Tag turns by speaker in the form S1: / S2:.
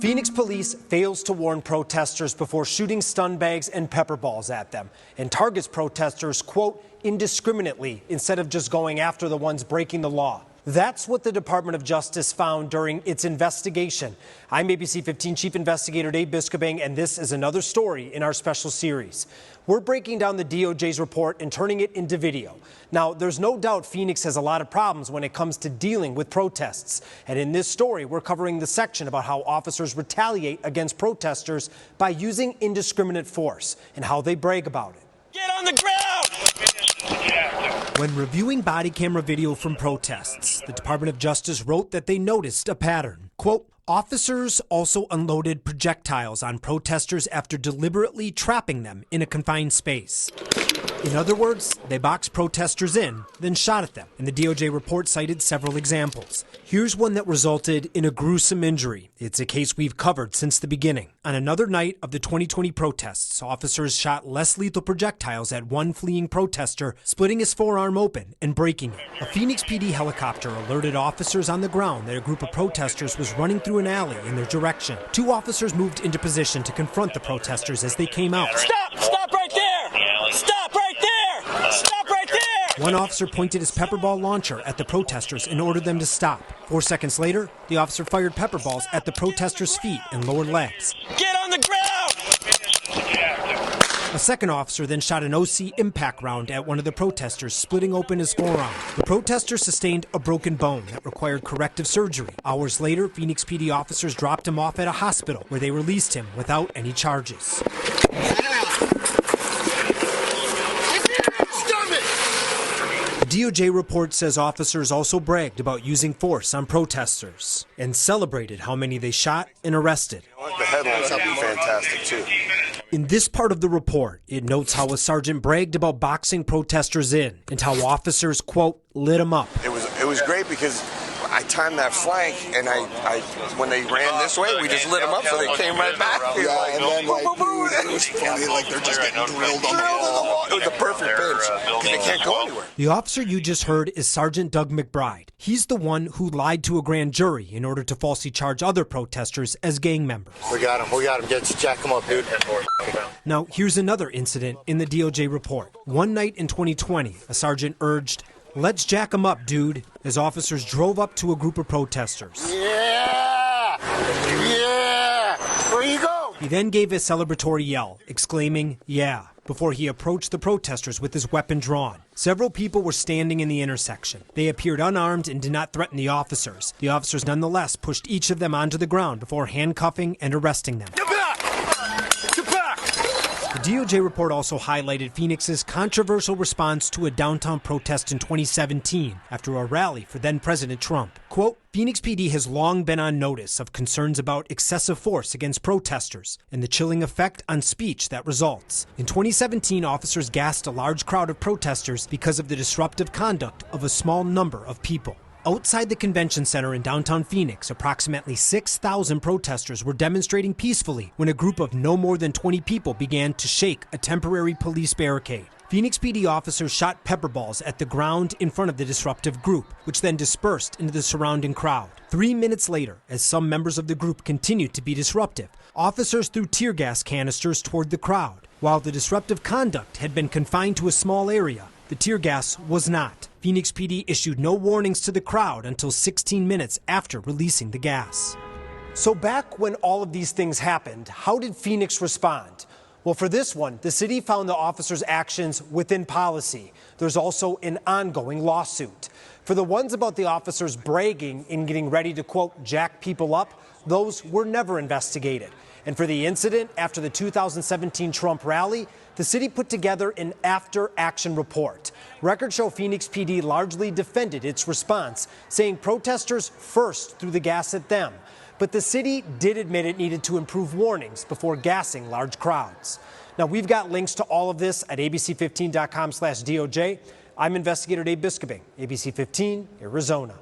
S1: Phoenix police fails to warn protesters before shooting stun bags and pepper balls at them and targets protesters, quote, indiscriminately instead of just going after the ones breaking the law. That's what the Department of Justice found during its investigation. I'm ABC 15 Chief Investigator Dave Biscobing, and this is another story in our special series. We're breaking down the DOJ's report and turning it into video. Now, there's no doubt Phoenix has a lot of problems when it comes to dealing with protests. And in this story, we're covering the section about how officers retaliate against protesters by using indiscriminate force and how they brag about it.
S2: Get on the ground!
S1: When reviewing body camera video from protests, the Department of Justice wrote that they noticed a pattern. Quote, officers also unloaded projectiles on protesters after deliberately trapping them in a confined space. In other words, they boxed protesters in, then shot at them. And the DOJ report cited several examples. Here's one that resulted in a gruesome injury. It's a case we've covered since the beginning. On another night of the 2020 protests, officers shot less lethal projectiles at one fleeing protester, splitting his forearm open and breaking it. A Phoenix PD helicopter alerted officers on the ground that a group of protesters was running through an alley in their direction. Two officers moved into position to confront the protesters as they came out.
S2: Stop! Stop right there! Stop right there! Stop right there!
S1: One officer pointed his pepper ball launcher at the protesters and ordered them to stop. 4 seconds later, the officer fired pepper balls at the protesters' feet and lower legs.
S2: Get on the ground!
S1: A second officer then shot an OC impact round at one of the protesters, splitting open his forearm. The protester sustained a broken bone that required corrective surgery. Hours later, Phoenix PD officers dropped him off at a hospital where they released him without any charges. The DOJ report says officers also bragged about using force on protesters and celebrated how many they shot and arrested.
S3: The headlines have been fantastic, too.
S1: In this part of the report, it notes how a sergeant bragged about boxing protesters in and how officers, quote, lit them up.
S3: It was great because I timed that flank, and I when they ran this way, we just lit them up, so they came right back.
S4: Yeah, and then it was funny, like they're just getting drilled on the wall.
S3: It was a perfect pinch because they can't go anywhere.
S1: The officer you just heard is Sergeant Doug McBride. He's the one who lied to a grand jury in order to falsely charge other protesters as gang members.
S4: We got him. Jack him up, dude.
S1: Now, here's another incident in the DOJ report. One night in 2020, a sergeant urged, "Let's jack him up, dude," as officers drove up to a group of protesters.
S4: Yeah! Yeah! Where you go?
S1: He then gave a celebratory yell, exclaiming, "Yeah," before he approached the protesters with his weapon drawn. Several people were standing in the intersection. They appeared unarmed and did not threaten the officers. The officers nonetheless pushed each of them onto the ground before handcuffing and arresting them.
S2: Get back! Get back!
S1: The DOJ report also highlighted Phoenix's controversial response to a downtown protest in 2017 after a rally for then-President Trump. Quote, Phoenix PD has long been on notice of concerns about excessive force against protesters and the chilling effect on speech that results. In 2017, officers gassed a large crowd of protesters because of the disruptive conduct of a small number of people. Outside the convention center in downtown Phoenix, approximately 6,000 protesters were demonstrating peacefully when a group of no more than 20 people began to shake a temporary police barricade. Phoenix PD officers shot pepper balls at the ground in front of the disruptive group, which then dispersed into the surrounding crowd. 3 minutes later, as some members of the group continued to be disruptive, officers threw tear gas canisters toward the crowd. While the disruptive conduct had been confined to a small area, the tear gas was not. Phoenix PD issued no warnings to the crowd until 16 minutes after releasing the gas. So back when all of these things happened, how did Phoenix respond? Well, for this one, the city found the officers' actions within policy. There's also an ongoing lawsuit. For the ones about the officers bragging and getting ready to, quote, jack people up, those were never investigated. And for the incident after the 2017 Trump rally, the city put together an after-action report. Records show Phoenix PD largely defended its response, saying protesters first threw the gas at them. But the city did admit it needed to improve warnings before gassing large crowds. Now, we've got links to all of this at abc15.com/DOJ. I'm investigator Dave Biscobing, ABC 15, Arizona.